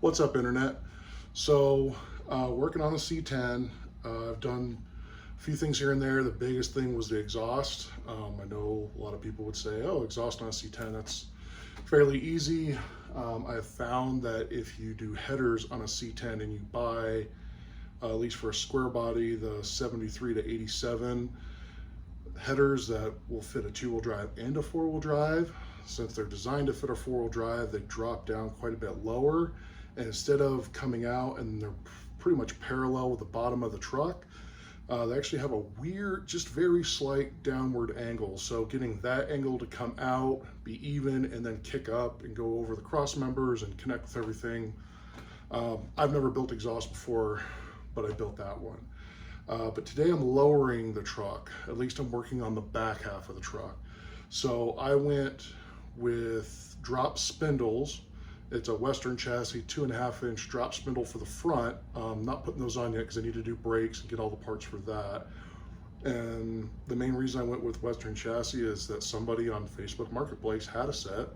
What's up, internet? So, working on the C10, I've done a few things here and there. The biggest thing was the exhaust. I know a lot of people would say, oh, exhaust on a C10, that's fairly easy. I've found that if you do headers on a C10 and you buy, at least for a square body, the 73 to 87 headers that will fit a two-wheel drive and a four-wheel drive, since they're designed to fit a four-wheel drive, they drop down quite a bit lower. And instead of coming out and they're pretty much parallel with the bottom of the truck, they actually have a weird, just very slight downward angle. So getting that angle to come out, be even, and then kick up and go over the cross members and connect with everything. I've never built exhaust before, but I built that one. But today I'm lowering the truck. At least I'm working on the back half of the truck. So I went with drop spindles. It's a Western chassis, 2.5 inch drop spindle for the front. Not putting those on yet because I need to do brakes and get all the parts for that. And the main reason I went with Western chassis is that somebody on Facebook Marketplace had a set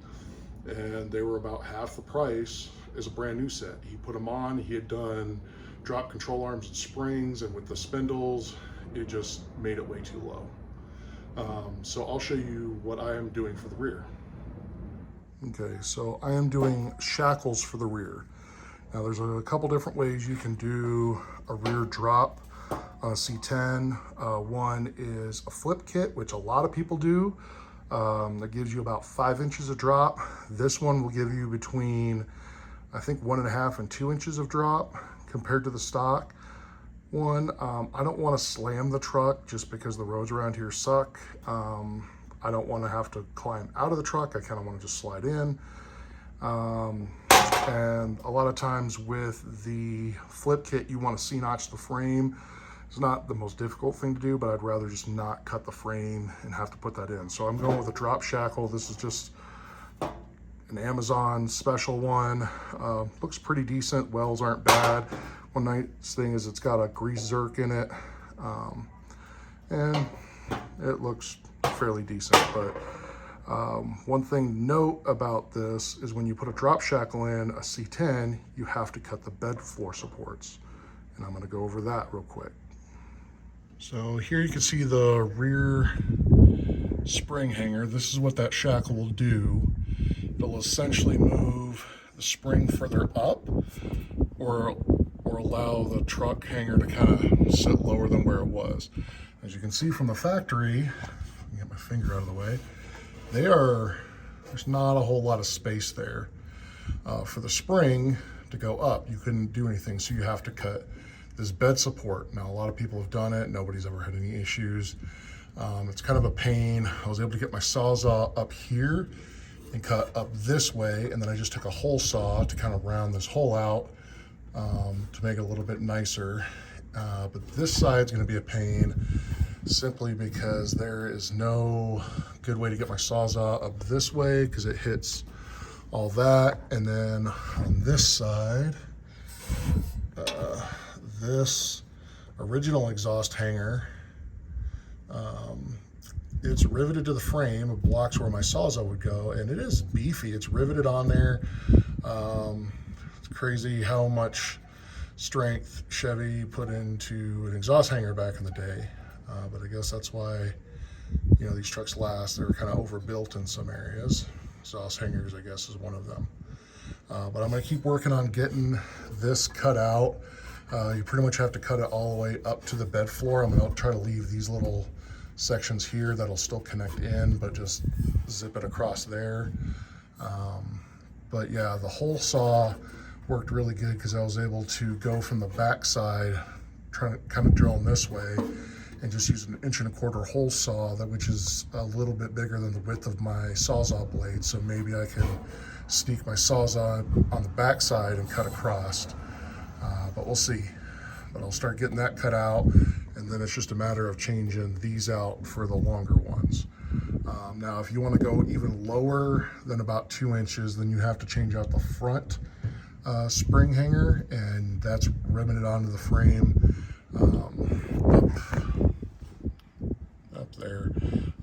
and they were about half the price as a brand new set. He put them on, he had done drop control arms and springs, and with the spindles, it just made it way too low. So I'll show you what I am doing for the rear. Okay, so I am doing shackles for the rear. Now there's a couple different ways you can do a rear drop on a C10. One is a flip kit, which a lot of people do. That gives you about 5 inches of drop. This one will give you between, I think, 1.5 and 2 inches of drop compared to the stock one. I don't want to slam the truck just because the roads around here suck. I don't want to have to climb out of the truck. I kind of want to just slide in. And a lot of times with the flip kit, you want to C-notch the frame. It's not the most difficult thing to do, but I'd rather just not cut the frame and have to put that in. So I'm going with a drop shackle. This is just an Amazon special one. Looks pretty decent. Wells aren't bad. One nice thing is it's got a grease zerk in it. And it looks fairly decent, but one thing to note about this is when you put a drop shackle in a C10, you have to cut the bed floor supports. And I'm gonna go over that real quick. So here you can see the rear spring hanger. This is what that shackle will do. It'll essentially move the spring further up or allow the truck hanger to kind of sit lower than where it was. As you can see from the factory, get my finger out of the way, there's not a whole lot of space there for the spring to go up. You couldn't do anything, so you have to cut this bed support. Now, a lot of people have done it. Nobody's ever had any issues. It's kind of a pain. I was able to get my Sawzall up here and cut up this way, and then I just took a hole saw to kind of round this hole out to make it a little bit nicer. But this side's going to be a pain simply because there is no good way to get my Sawzall up this way because it hits all that. And then on this side, this original exhaust hanger, it's riveted to the frame. It blocks where my Sawzall would go, and it is beefy. It's riveted on there. It's crazy how much strength Chevy put into an exhaust hanger back in the day. But I guess that's why, you know, these trucks last. They're kind of overbuilt in some areas. Exhaust hangers, I guess, is one of them. But I'm gonna keep working on getting this cut out. You pretty much have to cut it all the way up to the bed floor. I'm gonna try to leave these little sections here that'll still connect in, but just zip it across there. But yeah, the hole saw worked really good because I was able to go from the back side, trying to kind of drill in this way, and just use an 1.25 inch hole saw, which is a little bit bigger than the width of my Sawzall blade. So maybe I can sneak my Sawzall on the back side and cut across, but we'll see. But I'll start getting that cut out, and then it's just a matter of changing these out for the longer ones. Now, if you want to go even lower than about 2 inches, then you have to change out the front spring hanger, and that's riveted onto the frame up there.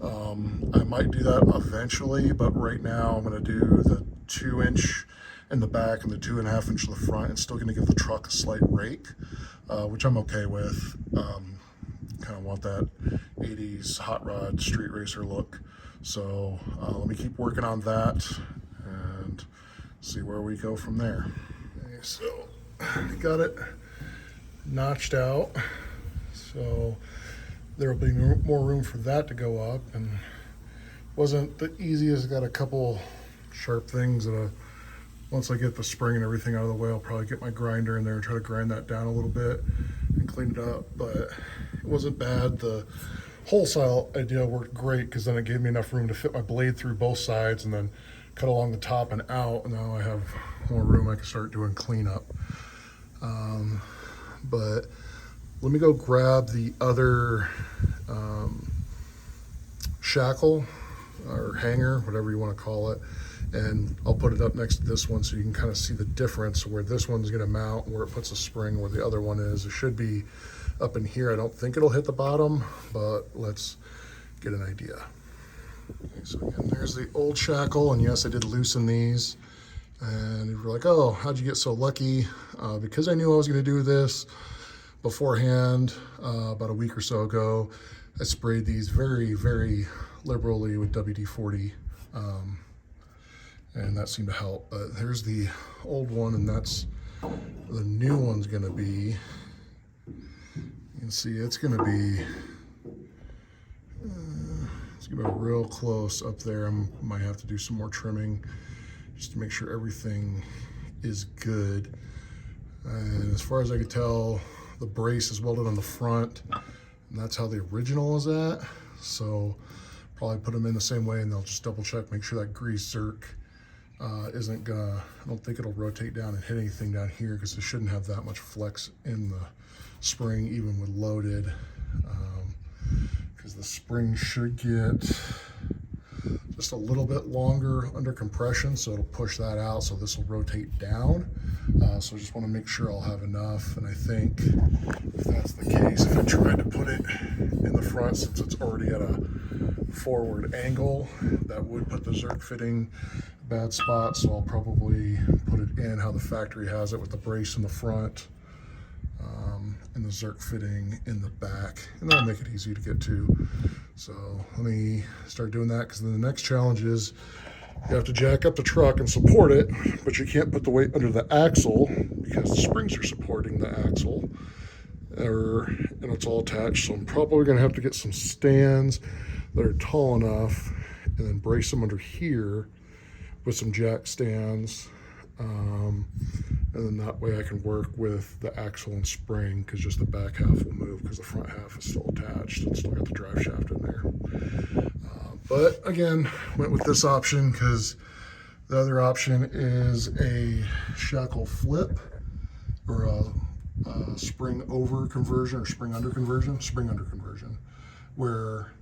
I might do that eventually, but right now I'm going to do the 2 inch in the back and the 2.5 inch to the front, and still going to give the truck a slight rake, which I'm okay with. Kind of want that 80s hot rod street racer look. So let me keep working on that and see where we go from there. Okay, so got it notched out, so there will be more room for that to go up, and wasn't the easiest. Got a couple sharp things that once I get the spring and everything out of the way, I'll probably get my grinder in there and try to grind that down a little bit and clean it up, but it wasn't bad. The hole style idea worked great because then it gave me enough room to fit my blade through both sides and then cut along the top and out, and now I have more room I can start doing cleanup. But let me go grab the other shackle or hanger, whatever you want to call it, and I'll put it up next to this one so you can kind of see the difference where this one's going to mount, where it puts a spring, where the other one is. It should be up in here. I don't think it'll hit the bottom, but let's get an idea. Okay, so again, there's the old shackle, and yes, I did loosen these. And you're like, oh, how'd you get so lucky? Because I knew I was going to do this beforehand, about a week or so ago, I sprayed these very, very liberally with WD-40, and that seemed to help. But there's the old one, and that's the new one's going to be. You can see it's going to be real close up there. I might have to do some more trimming just to make sure everything is good. And as far as I can tell, the brace is welded on the front, and that's how the original is at. So probably put them in the same way, and they'll just double check, make sure that grease zerk isn't gonna, I don't think it'll rotate down and hit anything down here, because it shouldn't have that much flex in the spring even with loaded, because the spring should get just a little bit longer under compression, so it'll push that out, so this will rotate down. So I just want to make sure I'll have enough, and I think if that's the case, if I tried to put it in the front, since it's already at a forward angle, that would put the zerk fitting bad spot, so I'll probably put it in how the factory has it, with the brace in the front, and the zerk fitting in the back, and that'll make it easy to get to. So let me start doing that, because then the next challenge is you have to jack up the truck and support it, but you can't put the weight under the axle because the springs are supporting the axle, and it's all attached. So I'm probably going to have to get some stands that are tall enough and then brace them under here with some jack stands. And then that way I can work with the axle and spring, because just the back half will move because the front half is still attached and still got the drive shaft in there. But again, went with this option because the other option is a shackle flip, or a spring over conversion, or spring under conversion, where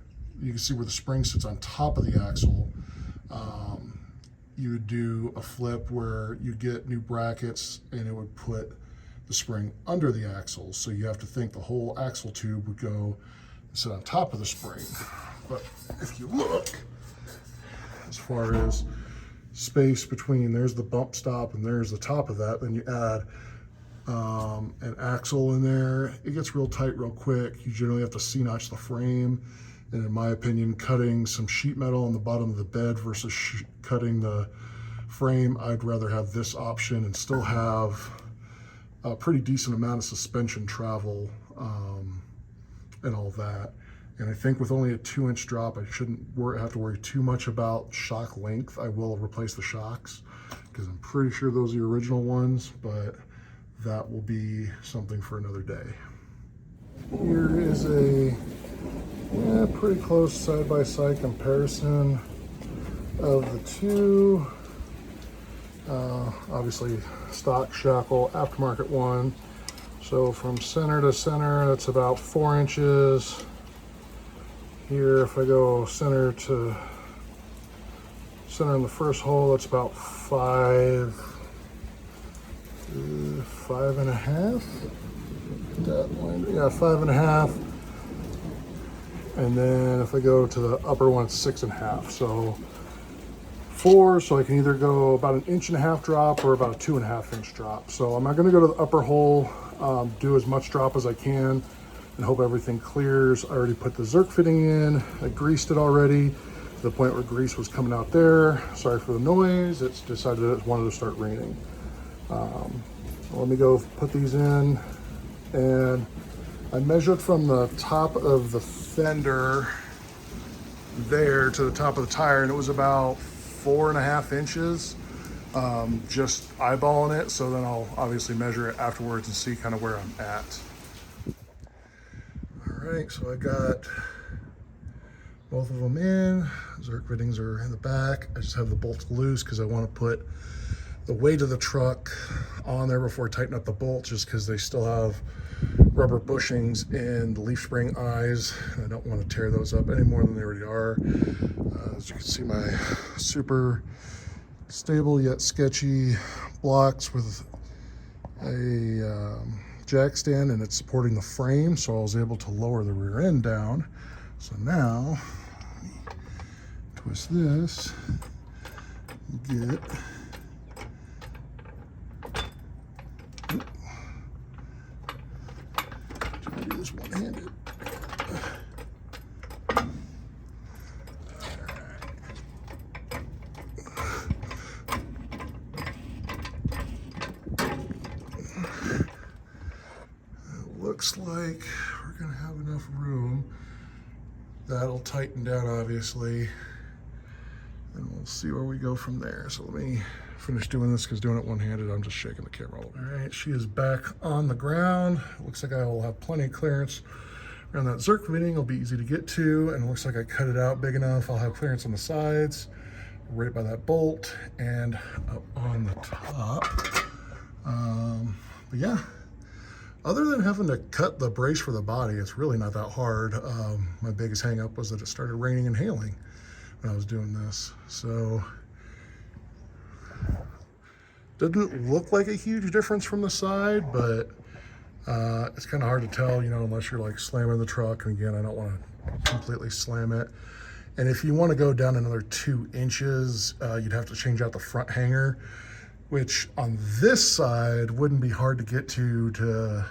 you can see where the spring sits on top of the axle. You would do a flip where you get new brackets, and it would put the spring under the axle. So you have to think the whole axle tube would go sit on top of the spring. But if you look, as far as space between, there's the bump stop and there's the top of that, then you add an axle in there, it gets real tight real quick. You generally have to C-notch the frame. And in my opinion, cutting some sheet metal on the bottom of the bed versus cutting the frame, I'd rather have this option and still have a pretty decent amount of suspension travel and all that. And I think with only a 2-inch drop, I shouldn't have to worry too much about shock length. I will replace the shocks, because I'm pretty sure those are the original ones, but that will be something for another day. Here is a pretty close side-by-side comparison of the two. Obviously stock shackle, aftermarket one. So from center to center, that's about 4 inches. Here, if I go center to center in the first hole, that's about 5.5. Yeah, 5.5. And then if I go to the upper one, it's 6.5. So 4, so I can either go about an 1.5 inch drop or about a 2.5 inch drop. So I'm not going to go to the upper hole, do as much drop as I can and hope everything clears. I already put the Zerk fitting in. I greased it already to the point where grease was coming out there. Sorry for the noise. It's decided that it wanted to start raining. Let me go put these in, and I measured from the top of the fender there to the top of the tire, and it was about 4.5 inches, just eyeballing it. So then I'll obviously measure it afterwards and see kind of where I'm at. All right, so I got both of them in. Zerk fittings are in the back. I just have the bolts loose because I want to put the weight of the truck on there before I tighten up the bolts, just because they still have rubber bushings in the leaf spring eyes. I don't want to tear those up any more than they already are. As you can see, my super stable yet sketchy blocks with a jack stand, and it's supporting the frame, so I was able to lower the rear end down. So now, let me twist this, get try to do this one-handed. Looks like we're gonna have enough room. That'll tighten down, obviously, and we'll see where we go from there. So let me finish doing this, because doing it one-handed, I'm just shaking the camera all over. All right, she is back on the ground. Looks like I will have plenty of clearance around that Zerk fitting. It'll be easy to get to, and it looks like I cut it out big enough. I'll have clearance on the sides, right by that bolt, and up on the top. But yeah, other than having to cut the brace for the body, it's really not that hard. My biggest hang up was that it started raining and hailing when I was doing this. So didn't look like a huge difference from the side, but it's kind of hard to tell, you know, unless you're like slamming the truck. And again, I don't want to completely slam it. And if you want to go down another 2 inches, you'd have to change out the front hanger, which on this side wouldn't be hard to get to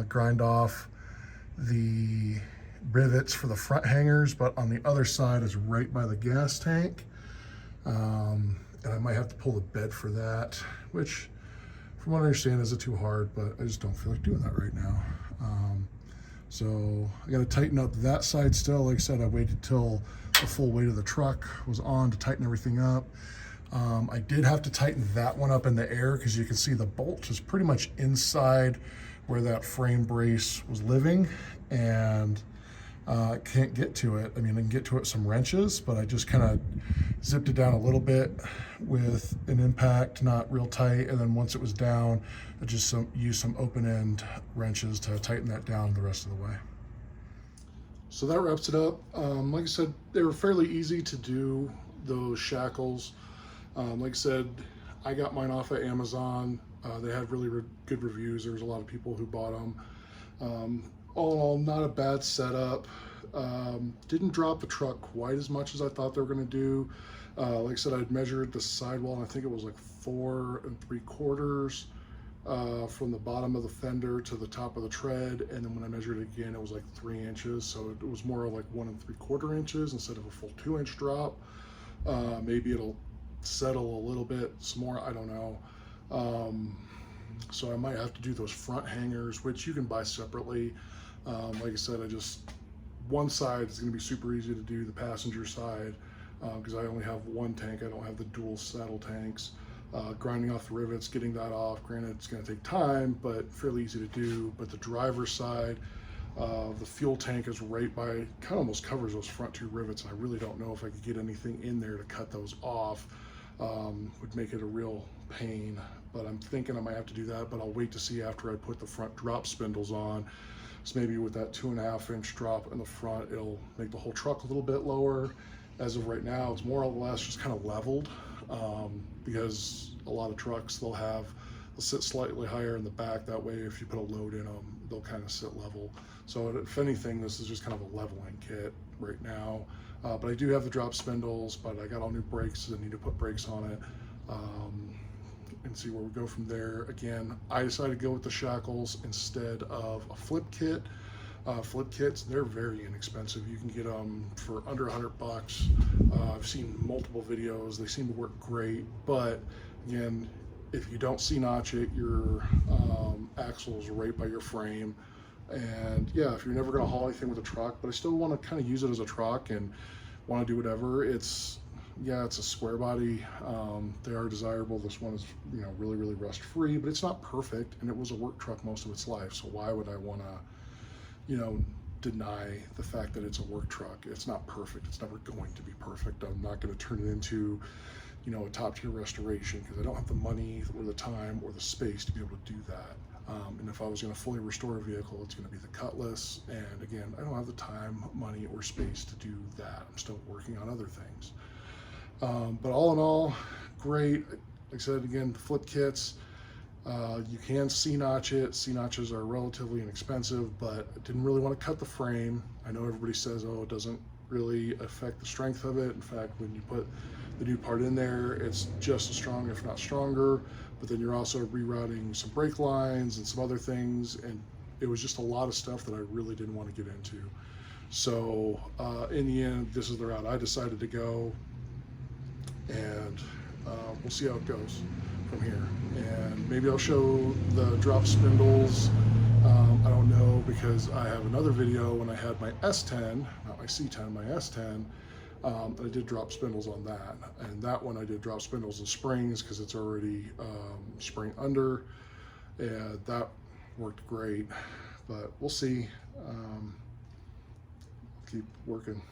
grind off the rivets for the front hangers, but on the other side is right by the gas tank. And I might have to pull the bed for that, which from what I understand isn't too hard, but I just don't feel like doing that right now. So I got to tighten up that side still. Like I said, I waited till the full weight of the truck was on to tighten everything up. I did have to tighten that one up in the air, because you can see the bolt is pretty much inside where that frame brace was living, and can't get to it. I mean, I can get to it with some wrenches, but I just kind of zipped it down a little bit with an impact, not real tight, and then once it was down, I just used some open-end wrenches to tighten that down the rest of the way. So that wraps it up. Like I said, they were fairly easy to do, those shackles. Like I said, I got mine off of Amazon. They had really good reviews. There was a lot of people who bought them. All in all, not a bad setup. Didn't drop the truck quite as much as I thought they were going to do. Like I said, I'd measured the sidewall, and I think it was like 4 3/4 from the bottom of the fender to the top of the tread. And then when I measured it again, it was like 3 inches. So it was more like 1 3/4 inches instead of a full 2 inch drop. Maybe it'll settle a little bit some more, I don't know. So I might have to do those front hangers, which you can buy separately. Like I said, one side is going to be super easy to do, the passenger side, because I only have one tank. I don't have the dual saddle tanks. Grinding off the rivets, getting that off, granted it's going to take time, but fairly easy to do. But the driver's side, the fuel tank is right by, kind of almost covers those front 2 rivets, and I really don't know if I could get anything in there to cut those off. Would make it a real pain, but I'm thinking I might have to do that, but I'll wait to see after I put the front drop spindles on. So maybe with that 2.5 inch drop in the front, it'll make the whole truck a little bit lower. As of right now, it's more or less just kind of leveled, because a lot of trucks, they'll sit slightly higher in the back. That way, if you put a load in them, they'll kind of sit level. So if anything, this is just kind of a leveling kit right now. But I do have the drop spindles, but I got all new brakes, so I need to put brakes on it. And see where we go from there. Again, I decided to go with the shackles instead of a flip kit. Flip kits, they're very inexpensive. You can get them for under $100. I've seen multiple videos. They seem to work great, but again, if you don't C-notch it, your axle's right by your frame. And yeah, if you're never gonna haul anything with a truck, but I still wanna kind of use it as a truck and wanna do whatever, it's a square body. They are desirable. This one is, really, really rust free, but it's not perfect, and it was a work truck most of its life. So why would I want to, deny the fact that it's a work truck? It's not perfect. It's never going to be perfect. I'm not going to turn it into, a top tier restoration, because I don't have the money or the time or the space to be able to do that. And if I was going to fully restore a vehicle, it's going to be the Cutlass. And again, I don't have the time, money, or space to do that. I'm still working on other things. But all in all, great. Like I said, again, the flip kits, you can C-notch it. C-notches are relatively inexpensive, but I didn't really want to cut the frame. I know everybody says, oh, it doesn't really affect the strength of it. In fact, when you put the new part in there, it's just as strong, if not stronger, but then you're also rerouting some brake lines and some other things, and it was just a lot of stuff that I really didn't want to get into. So in the end, this is the route I decided to go, and we'll see how it goes from here. And maybe I'll show the drop spindles. I don't know, because I have another video when I had my S10, not my C10, my S10. I did drop spindles on that, and that one I did drop spindles and springs because it's already spring under, and that worked great. But we'll see. Keep working.